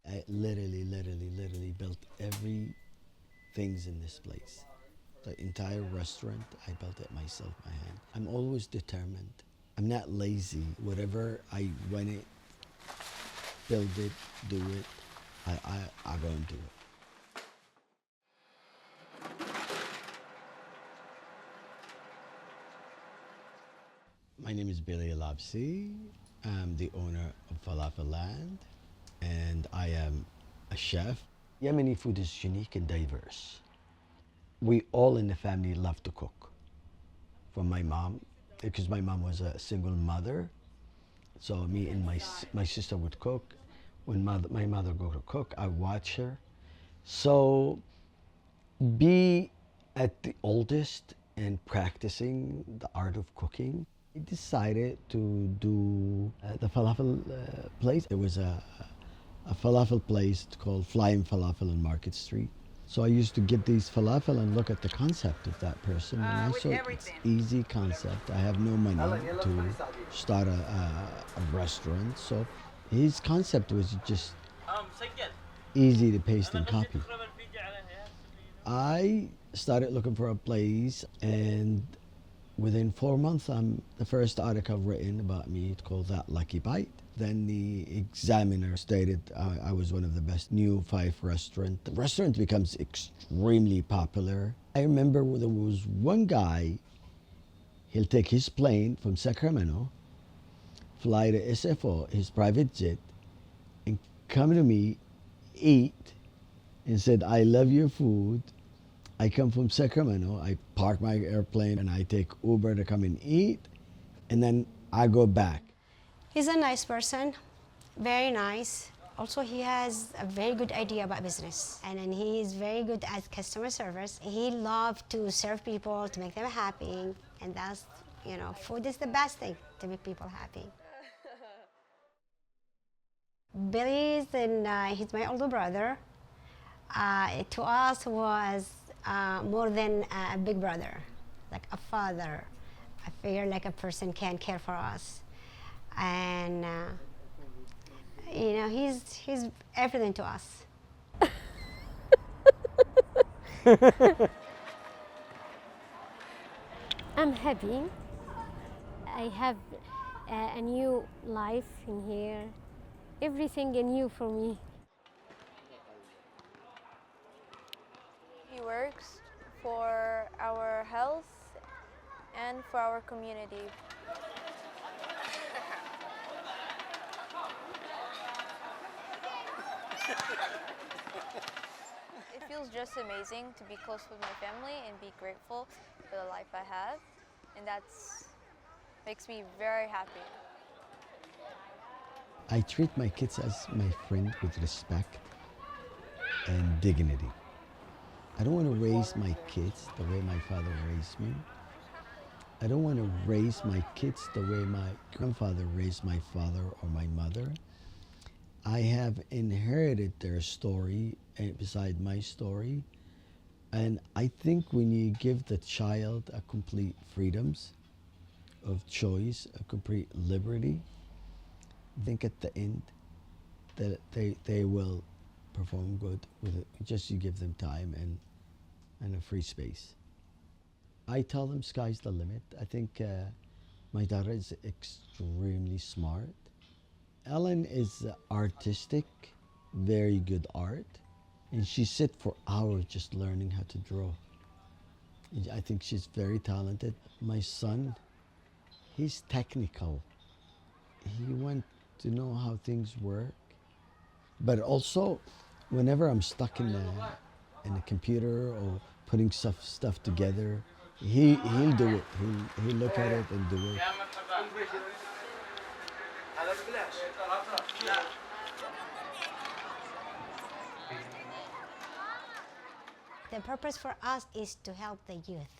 I literally built every things in this place. The entire restaurant, I built it myself by hand. I'm always determined. I'm not lazy. Whatever I want it, build it, do it, I go and do it. My name is Billy Alabsi. I'm the owner of Falafel Land, and I am a chef. Yemeni food is unique and diverse. We all in the family love to cook. From my mom, because my mom was a single mother, so me and my sister would cook. When my mother go to cook, I watch her. So be at the oldest and practicing the art of cooking, I decided to do the falafel place. There was a falafel place called Flying Falafel on Market Street. So I used to get these falafel and look at the concept of that person, and I saw it's easy concept. I have no money to start a restaurant, so his concept was just easy to paste and copy. I started looking for a place, and within 4 months, the first article written about me, it's called That Lucky Bite. Then the Examiner stated I was one of the best new 5 restaurants. The restaurant becomes extremely popular. I remember there was one guy, he'll take his plane from Sacramento, fly to SFO, his private jet, and come to me, eat, and said, I love your food. I come from Sacramento, I park my airplane and I take Uber to come and eat, and then I go back. He's a nice person, very nice. Also, he has a very good idea about business, and then he is very good at customer service. He loves to serve people, to make them happy, and that's, food is the best thing to make people happy. Billy he's my older brother. To us was more than a big brother, like a father. I figure like a person can care for us, and he's everything to us. I'm happy. I have a new life in here. Everything new for me. He works for our health and for our community. It feels just amazing to be close with my family and be grateful for the life I have, and makes me very happy. I treat my kids as my friend with respect and dignity. I don't want to raise my kids the way my father raised me. I don't want to raise my kids the way my grandfather raised my father or my mother. I have inherited their story beside my story. And I think when you give the child a complete freedoms of choice, a complete liberty, I think at the end that they will perform good with it. Just you give them time and a free space. I tell them sky's the limit. I think my daughter is extremely smart. Ellen is artistic, very good art, and she sit for hours just learning how to draw. I think she's very talented. My son, he's technical. He wants to know how things work, but also whenever I'm stuck in a computer or putting stuff together, he'll do it. He'll look at it and do it. The purpose for us is to help the youth.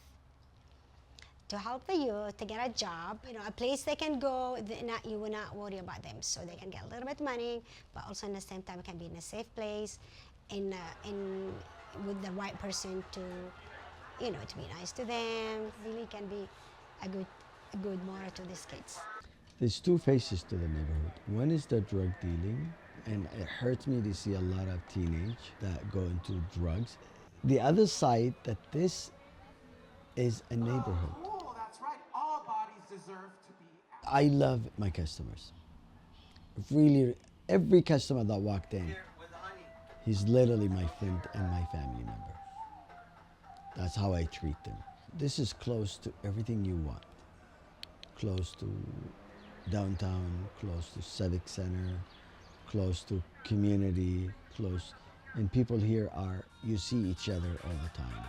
To help the youth to get a job, a place they can go, you will not worry about them. So they can get a little bit of money, but also at the same time can be in a safe place, and with the right person to be nice to them. Really can be a good moral to these kids. There's 2 faces to the neighborhood. One is the drug dealing, And it hurts me to see a lot of teenage that go into drugs. The other side, that this is a neighborhood. Oh, that's right. All bodies deserve to be. I love my customers. Really, every customer that walked in, he's literally my friend and my family member. That's how I treat them. This is close to everything you want. Close to downtown, close to Civic Center, close to community, close. And people here are, you see each other all the time.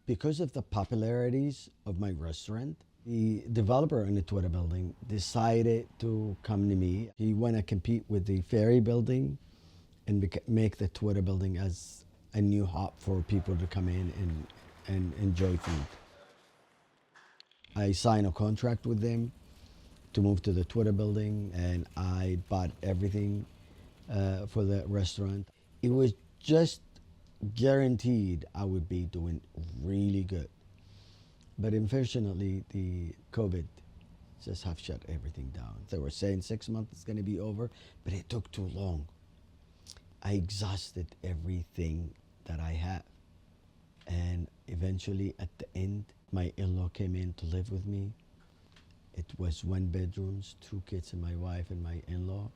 Because of the popularities of my restaurant, the developer in the Twitter building decided to come to me. He want to compete with the Ferry building and make the Twitter building as a new hub for people to come in and enjoy food. I signed a contract with them to move to the Twitter building, and I bought everything for the restaurant. It was just guaranteed I would be doing really good. But unfortunately, the COVID just have shut everything down. They were saying 6 months is gonna be over, but it took too long. I exhausted everything that I had. And eventually at the end, my in-law came in to live with me. It was 1 bedrooms, 2 kids and my wife and my in-law.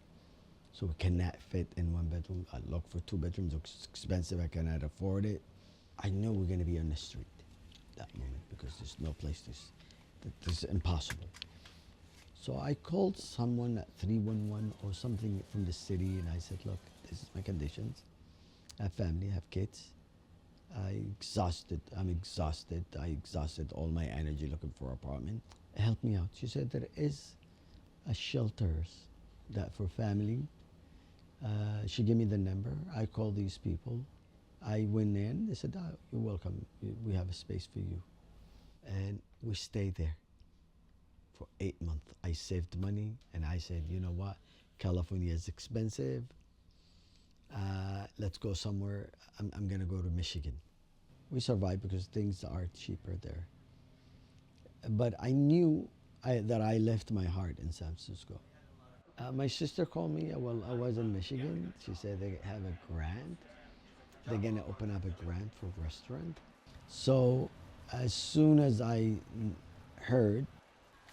So we cannot fit in 1 bedroom. I looked for 2 bedrooms, it's expensive, I cannot afford it. I knew we're gonna be on the street that moment because there's no place this is impossible. So I called someone at 311 or something from the city and I said, look, this is my conditions. I have family, I have kids. I'm exhausted. I exhausted all my energy looking for an apartment. Help me out. She said there is a shelters that for family. She gave me the number. I called these people. I went in. They said, oh, you're welcome. We have a space for you. And we stayed there for 8 months. I saved money and I said, you know what? California is expensive. Let's go somewhere. I'm gonna go to Michigan. We survived because things are cheaper there. But I knew that I left my heart in San Francisco. My sister called me while I was in Michigan. She said they have a grant. They're gonna open up a grant for a restaurant. So as soon as I heard,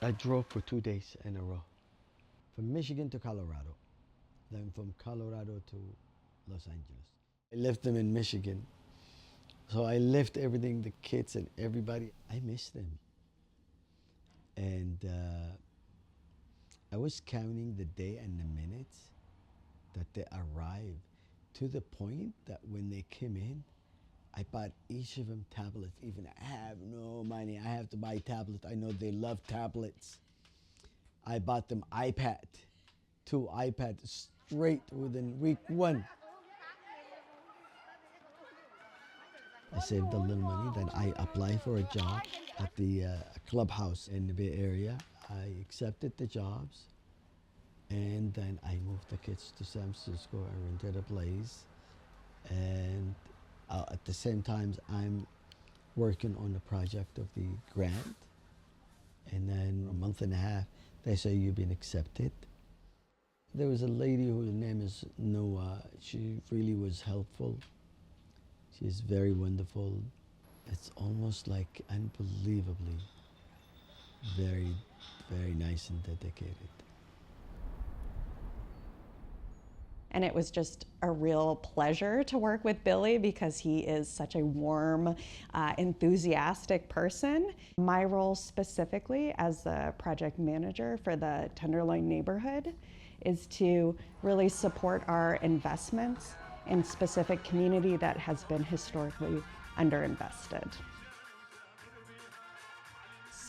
I drove for 2 days in a row. From Michigan to Colorado, then from Colorado to Los Angeles. I left them in Michigan. So I left everything, the kids and everybody. I miss them. And I was counting the day and the minutes that they arrived, to the point that when they came in, I bought each of them tablets. Even I have no money, I have to buy tablets. I know they love tablets. I bought them iPad, 2 iPads straight within week 1. I saved a little money, then I applied for a job at the clubhouse in the Bay Area. I accepted the jobs, and then I moved the kids to San Francisco. I rented a place, and at the same time, I'm working on the project of the grant. And then a month and a half, they say you've been accepted. There was a lady whose name is Noah. She really was helpful. She's very wonderful. It's almost like unbelievably very, very nice and dedicated. And it was just a real pleasure to work with Billy because he is such a warm, enthusiastic person. My role specifically as the project manager for the Tenderloin neighborhood is to really support our investments in specific community that has been historically underinvested.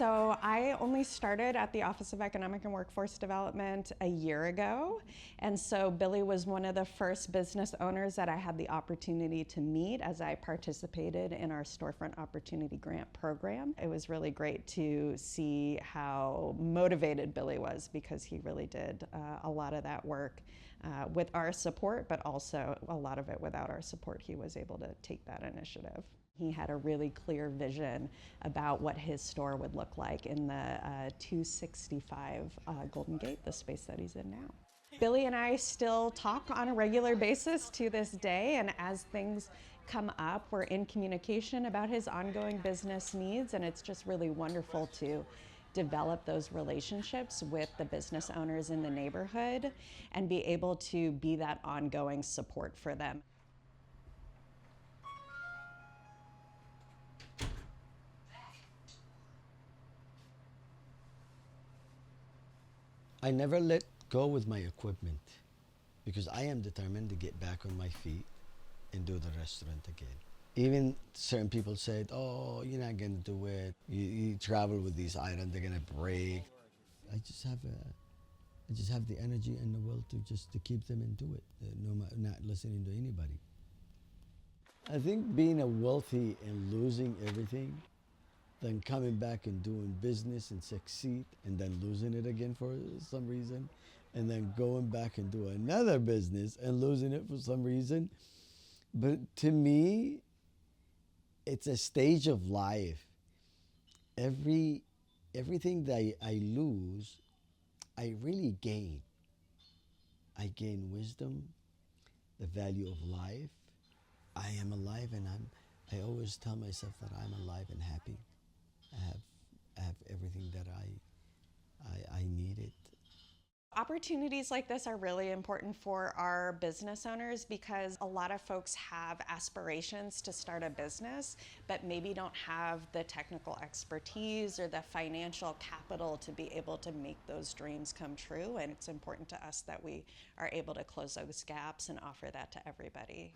So I only started at the Office of Economic and Workforce Development a year ago. And so Billy was one of the first business owners that I had the opportunity to meet as I participated in our Storefront Opportunity Grant program. It was really great to see how motivated Billy was, because he really did a lot of that work with our support, but also a lot of it without our support. He was able to take that initiative. He had a really clear vision about what his store would look like in the 265 Golden Gate, the space that he's in now. Billy and I still talk on a regular basis to this day, and as things come up, we're in communication about his ongoing business needs, and it's just really wonderful to develop those relationships with the business owners in the neighborhood and be able to be that ongoing support for them. I never let go with my equipment because I am determined to get back on my feet and do the restaurant again. Even certain people said, oh, you're not gonna do it. You travel with these items, they're gonna break. I just have the energy and the will to keep them and do it, not listening to anybody. I think being a wealthy and losing everything, then coming back and doing business and succeed, and then losing it again for some reason, and then going back and do another business and losing it for some reason. But to me, it's a stage of life. Everything that I lose, I really gain. I gain wisdom, the value of life. I am alive, and I always tell myself that I'm alive and happy. I have everything that I needed. Opportunities like this are really important for our business owners, because a lot of folks have aspirations to start a business, but maybe don't have the technical expertise or the financial capital to be able to make those dreams come true. And it's important to us that we are able to close those gaps and offer that to everybody.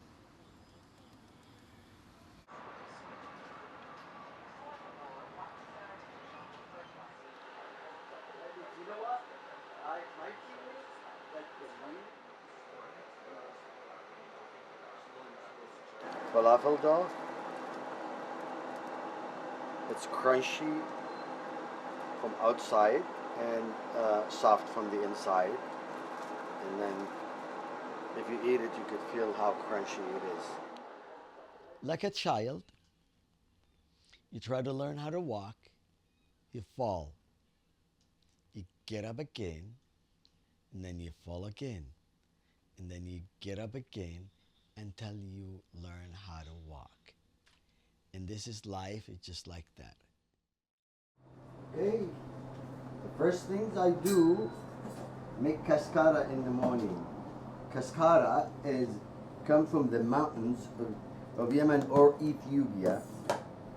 Falafel dough. It's crunchy from outside and soft from the inside. And then if you eat it, you could feel how crunchy it is. Like a child, you try to learn how to walk, you fall. You get up again, and then you fall again. And then you get up again until you learn how to walk. And this is life, it's just like that. Okay, the first things I do, make cascara in the morning. Cascara comes from the mountains of Yemen or Ethiopia,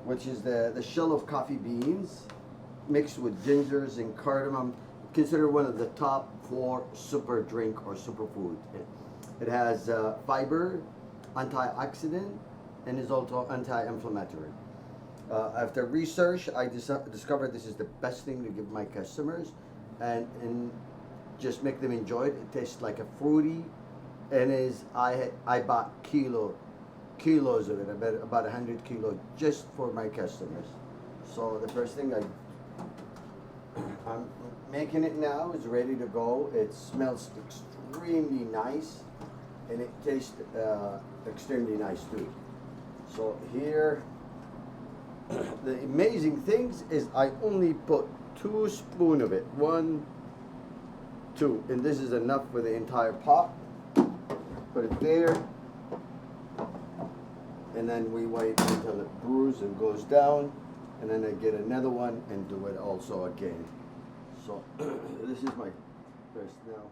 which is the shell of coffee beans mixed with gingers and cardamom, considered one of the top 4 super drink or superfood. It has fiber, antioxidant, and is also anti-inflammatory. After research, I discovered this is the best thing to give my customers, and just make them enjoy it. It tastes like a fruity, and I bought kilos of it, about 100 kilos just for my customers. So the first thing I'm making it now, is ready to go. It smells extremely nice, and it tastes extremely nice too. So here, the amazing things is I only put 2 spoons of it. 1, 2, and this is enough for the entire pot. Put it there, and then we wait until it brews and goes down, and then I get another one and do it also again. So this is my first now.